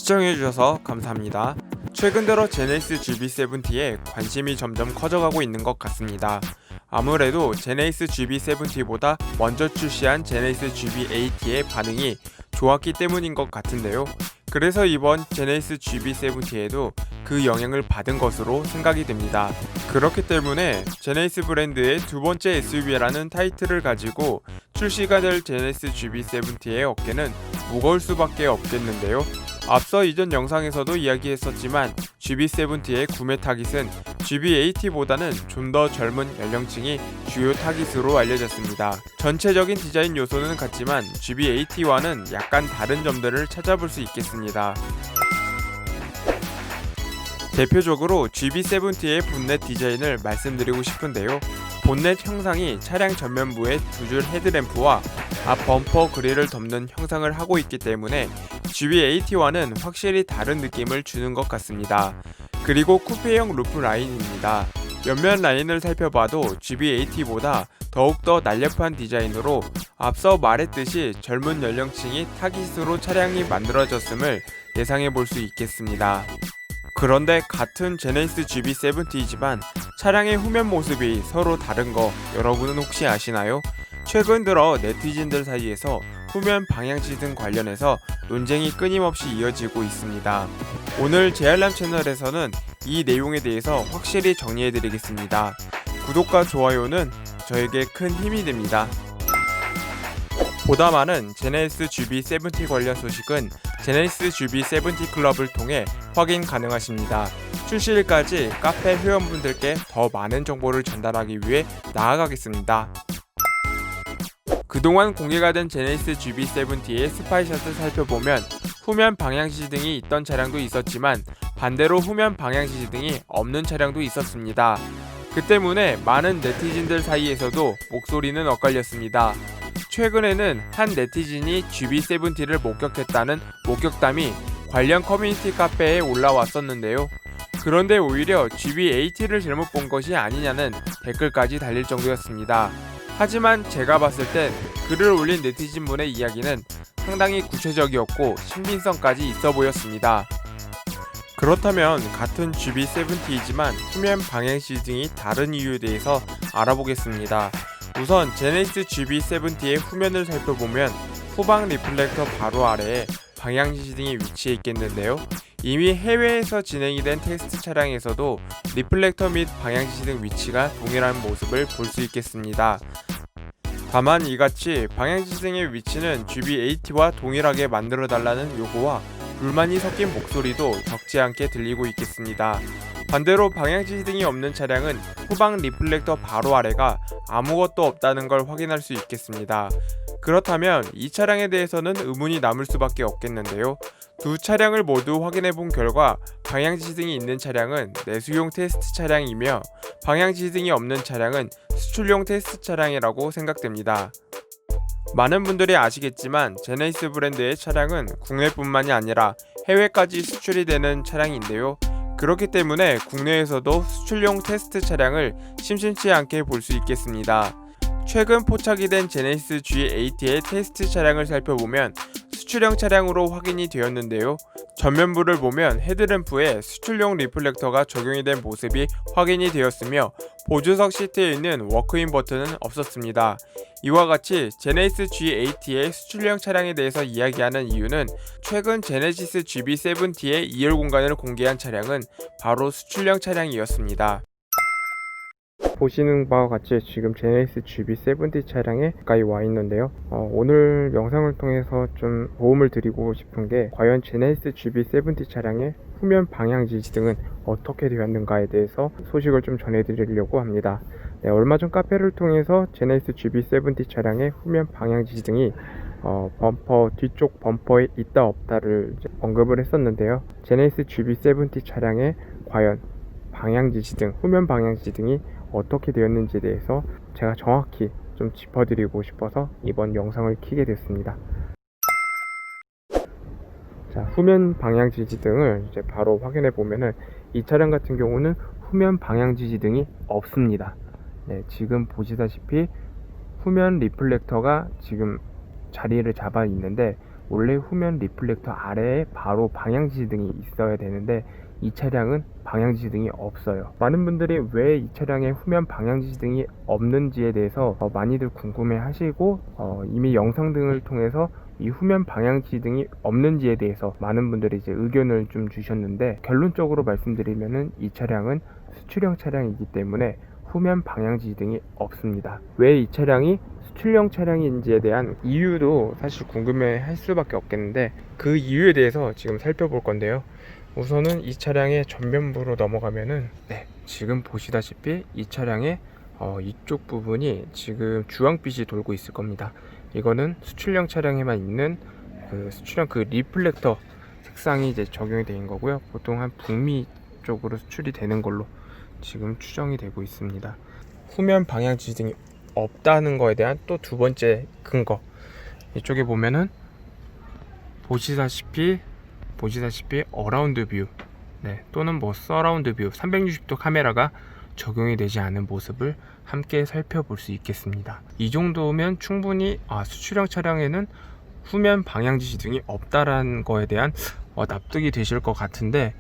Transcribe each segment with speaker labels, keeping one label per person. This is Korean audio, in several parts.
Speaker 1: 시청해주셔서 감사합니다. 최근 들어 제네시스 GB70에 관심이 점점 커져가고 있는 것 같습니다. 아무래도 제네시스 GB70보다 먼저 출시한 제네시스 GB80의 반응이 좋았기 때문인 것 같은데요. 그래서 이번 제네시스 GB70에도 그 영향을 받은 것으로 생각이 됩니다. 그렇기 때문에 제네시스 브랜드의 두 번째 SUV라는 타이틀을 가지고 출시가 될 제네시스 GB70의 어깨는 무거울 수밖에 없겠는데요. 앞서 이전 영상에서도 이야기했었지만 GB70의 구매 타깃은 GB80보다는 좀 더 젊은 연령층이 주요 타깃으로 알려졌습니다. 전체적인 디자인 요소는 같지만 GB80와는 약간 다른 점들을 찾아볼 수 있겠습니다. 대표적으로 GB70의 본넷 디자인을 말씀드리고 싶은데요. 본넷 형상이 차량 전면부의 두 줄 헤드램프와 앞 범퍼 그릴을 덮는 형상을 하고 있기 때문에 GB80와는 확실히 다른 느낌을 주는 것 같습니다. 그리고 쿠페형 루프 라인입니다. 옆면 라인을 살펴봐도 GB80보다 더욱더 날렵한 디자인으로 앞서 말했듯이 젊은 연령층이 타깃으로 차량이 만들어졌음을 예상해 볼 수 있겠습니다. 그런데 같은 제네시스 GB70이지만 차량의 후면 모습이 서로 다른 거 여러분은 혹시 아시나요? 최근 들어 네티즌들 사이에서 후면 방향지등 관련해서 논쟁이 끊임없이 이어지고 있습니다. 오늘 제알람 채널에서는 이 내용에 대해서 확실히 정리해드리겠습니다. 구독과 좋아요는 저에게 큰 힘이 됩니다. 보다 많은 제네시스 GB70 관련 소식은 제네시스 GB70 클럽을 통해 확인 가능하십니다. 출시일까지 카페 회원분들께 더 많은 정보를 전달하기 위해 나아가겠습니다. 그동안 공개가 된 제네시스 GB70의 스파이샷을 살펴보면 후면 방향지시등이 있던 차량도 있었지만 반대로 후면 방향지시등이 없는 차량도 있었습니다. 그 때문에 많은 네티즌들 사이에서도 목소리는 엇갈렸습니다. 최근에는 한 네티즌이 GB70를 목격했다는 목격담이 관련 커뮤니티 카페에 올라왔었는데요. 그런데 오히려 GB80를 잘못 본 것이 아니냐는 댓글까지 달릴 정도였습니다. 하지만 제가 봤을 땐 글을 올린 네티즌분의 이야기는 상당히 구체적이었고 신빙성까지 있어 보였습니다. 그렇다면 같은 GB70이지만 후면 방향지등이 다른 이유에 대해서 알아보겠습니다. 우선 제네시스 GB70의 후면을 살펴보면 후방 리플렉터 바로 아래에 방향지시등이 위치해 있겠는데요. 이미 해외에서 진행이 된 테스트 차량에서도 리플렉터 및 방향지시등 위치가 동일한 모습을 볼 수 있겠습니다. 다만 이같이 방향지시등의 위치는 GB80와 동일하게 만들어달라는 요구와 불만이 섞인 목소리도 적지 않게 들리고 있겠습니다. 반대로 방향지시등이 없는 차량은 후방 리플렉터 바로 아래가 아무것도 없다는 걸 확인할 수 있겠습니다. 그렇다면 이 차량에 대해서는 의문이 남을 수밖에 없겠는데요. 두 차량을 모두 확인해 본 결과 방향지시등이 있는 차량은 내수용 테스트 차량이며 방향지시등이 없는 차량은 수출용 테스트 차량이라고 생각됩니다. 많은 분들이 아시겠지만 제네시스 브랜드의 차량은 국내뿐만이 아니라 해외까지 수출이 되는 차량인데요. 그렇기 때문에 국내에서도 수출용 테스트 차량을 심심치 않게 볼 수 있겠습니다. 최근 포착이 된 제네시스 G80의 테스트 차량을 살펴보면 수출형 차량으로 확인이 되었는데요. 전면부를 보면 헤드램프에 수출용 리플렉터가 적용이 된 모습이 확인이 되었으며 보조석 시트에 있는 워크인 버튼은 없었습니다. 이와 같이 제네시스 G80의 수출형 차량에 대해서 이야기하는 이유는 최근 제네시스 GB70의 2열 공간을 공개한 차량은 바로 수출형 차량이었습니다. 보시는 바와 같이 지금 제네시스 GB70 차량에 가까이 와 있는데요. 오늘 영상을 통해서 좀 도움을 드리고 싶은 게 과연 제네시스 GB70 차량의 후면 방향지시등은 어떻게 되었는가에 대해서 소식을 좀 전해드리려고 합니다. 네, 얼마 전 카페를 통해서 제네시스 GB70 차량의 후면 방향지시등이 범퍼 뒤쪽 범퍼에 있다 없다를 언급을 했었는데요. 제네시스 GB70 차량의 과연 방향지시등, 후면 방향지시등이 어떻게 되었는지에 대해서 제가 정확히 좀 짚어드리고 싶어서 이번 영상을 켜게 됐습니다. 자, 후면 방향지시등을 이제 바로 확인해 보면은 이 차량 같은 경우는 후면 방향지시등이 없습니다. 네, 지금 보시다시피 후면 리플렉터가 지금 자리를 잡아 있는데 원래 후면 리플렉터 아래에 바로 방향지시등이 있어야 되는데 이 차량은 방향지시등이 없어요. 많은 분들이 왜 이 차량에 후면 방향지시등이 없는지에 대해서 많이들 궁금해 하시고 이미 영상 등을 통해서 이 후면 방향지시등이 없는지에 대해서 많은 분들이 이제 의견을 좀 주셨는데, 결론적으로 말씀드리면은 이 차량은 수출형 차량이기 때문에 후면 방향지시등이 없습니다. 왜 이 차량이 수출형 차량인지에 대한 이유도 사실 궁금해 할 수밖에 없겠는데, 그 이유에 대해서 지금 살펴볼 건데요. 우선은 이 차량의 전면부로 넘어가면은 지금 보시다시피 이 차량의 이쪽 부분이 지금 주황빛이 돌고 있을 겁니다. 이거는 수출형 차량에만 있는 그 수출형 그 리플렉터 색상이 이제 적용이 된 거고요. 보통 한 북미 쪽으로 수출이 되는 걸로 지금 추정이 되고 있습니다. 후면 방향 지시등이 없다는 거에 대한 또 두 번째 근거, 이쪽에 보면은 보시다시피 어라운드 뷰 또는 뭐 서라운드 뷰 360도 카메라가 적용이 되지 않은 모습을 함께 살펴볼 수 있겠습니다. 이 정도면 충분히 수출형 차량에는 후면 방향지시등이 없다라는 거에 대한 납득이 되실 것 같은데,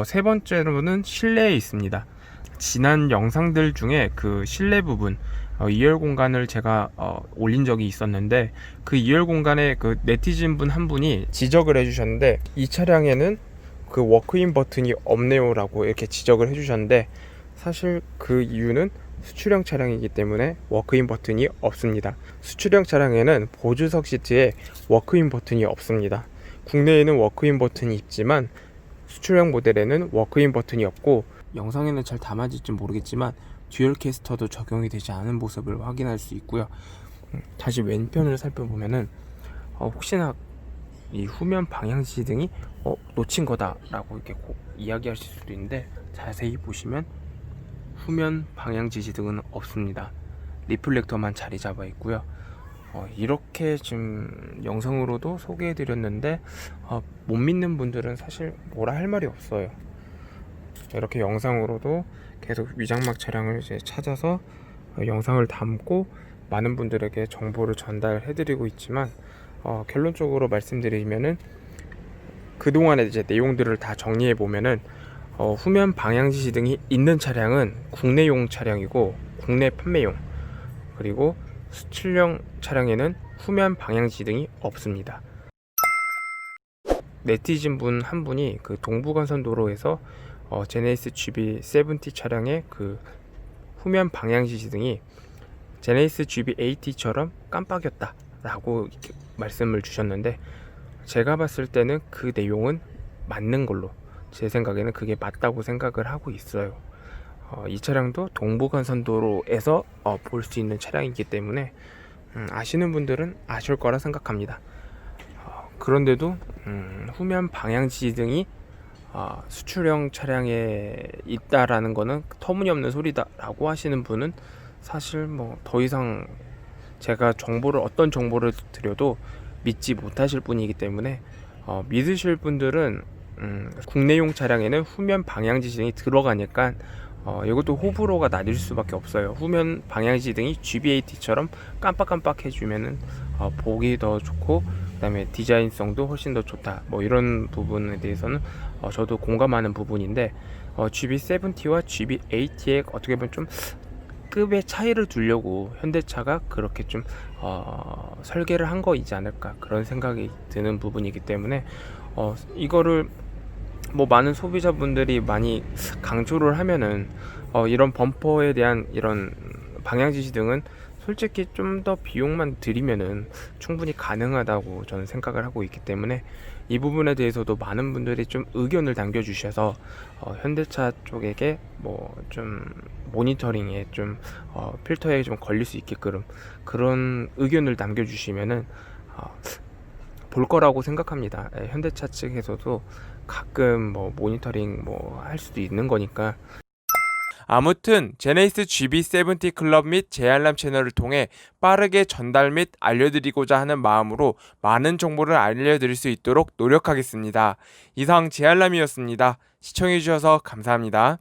Speaker 1: 세 번째로는 실내에 있습니다. 지난 영상들 중에 그 실내 부분 2열 공간을 제가 올린 적이 있었는데, 그 2열 공간에 그 네티즌 분 한 분이 지적을 해주셨는데, 이 차량에는 그 워크인 버튼이 없네요 라고 이렇게 지적을 해주셨는데, 사실 그 이유는 수출형 차량이기 때문에 워크인 버튼이 없습니다. 수출형 차량에는 보조석 시트에 워크인 버튼이 없습니다. 국내에는 워크인 버튼이 있지만 수출형 모델에는 워크인 버튼이 없고, 영상에는 잘 담아질지 모르겠지만 듀얼 캐스터도 적용이 되지 않은 모습을 확인할 수 있고요. 다시 왼편을 살펴보면은 혹시나 이 후면 방향지시등이 놓친 거다 라고 이렇게 이야기하실 수도 있는데, 자세히 보시면 후면 방향지시등은 없습니다. 리플렉터만 자리 잡아 있고요. 이렇게 지금 영상으로도 소개해 드렸는데 못 믿는 분들은 사실 뭐라 할 말이 없어요. 이렇게 영상으로도 계속 위장막 차량을 이제 찾아서 영상을 담고 많은 분들에게 정보를 전달해 드리고 있지만, 결론적으로 말씀드리면은 그동안의 이제 내용들을 다 정리해 보면은 후면 방향지시등이 있는 차량은 국내용 차량이고 국내 판매용, 그리고 수출형 차량에는 후면 방향지시등이 없습니다. 네티즌 분 한 분이 그 동부간선도로에서 제네시스 GB70 차량의 그 후면 방향지시등이 제네시스 GB80처럼 깜빡였다 라고 말씀을 주셨는데, 제가 봤을 때는 그 내용은 맞는 걸로, 제 생각에는 그게 맞다고 생각을 하고 있어요. 이 차량도 동부간선도로에서 볼 수 있는 차량이기 때문에 아시는 분들은 아실 거라 생각합니다. 그런데도 후면 방향지시등이 수출형 차량에 있다라는 거는 터무니없는 소리다 라고 하시는 분은 사실 뭐 더 이상 제가 어떤 정보를 드려도 믿지 못하실 분이기 때문에 믿으실 분들은 국내용 차량에는 후면 방향지시등이 들어가니까 이것도 호불호가 나뉠 수밖에 없어요. 후면 방향지시등이 GB80처럼 깜빡깜빡 해주면은 보기 더 좋고, 그 다음에 디자인성도 훨씬 더 좋다, 뭐 이런 부분에 대해서는 저도 공감하는 부분인데, GB70와 GB80에 어떻게 보면 좀 급의 차이를 두려고 현대차가 그렇게 좀 설계를 한 거이지 않을까, 그런 생각이 드는 부분이기 때문에 이거를 뭐 많은 소비자분들이 많이 강조를 하면은 이런 범퍼에 대한 이런 방향지시등은 솔직히 좀 더 비용만 들이면은 충분히 가능하다고 저는 생각을 하고 있기 때문에, 이 부분에 대해서도 많은 분들이 좀 의견을 남겨주셔서 현대차 쪽에게 뭐 좀 모니터링에 좀 필터에 좀 걸릴 수 있게끔 그런 의견을 남겨주시면은 볼 거라고 생각합니다. 현대차 측에서도 가끔 뭐 모니터링 뭐 할 수도 있는 거니까. 아무튼 제네시스 GB70 클럽 및 제알람 채널을 통해 빠르게 전달 및 알려드리고자 하는 마음으로 많은 정보를 알려드릴 수 있도록 노력하겠습니다. 이상 제알람이었습니다. 시청해주셔서 감사합니다.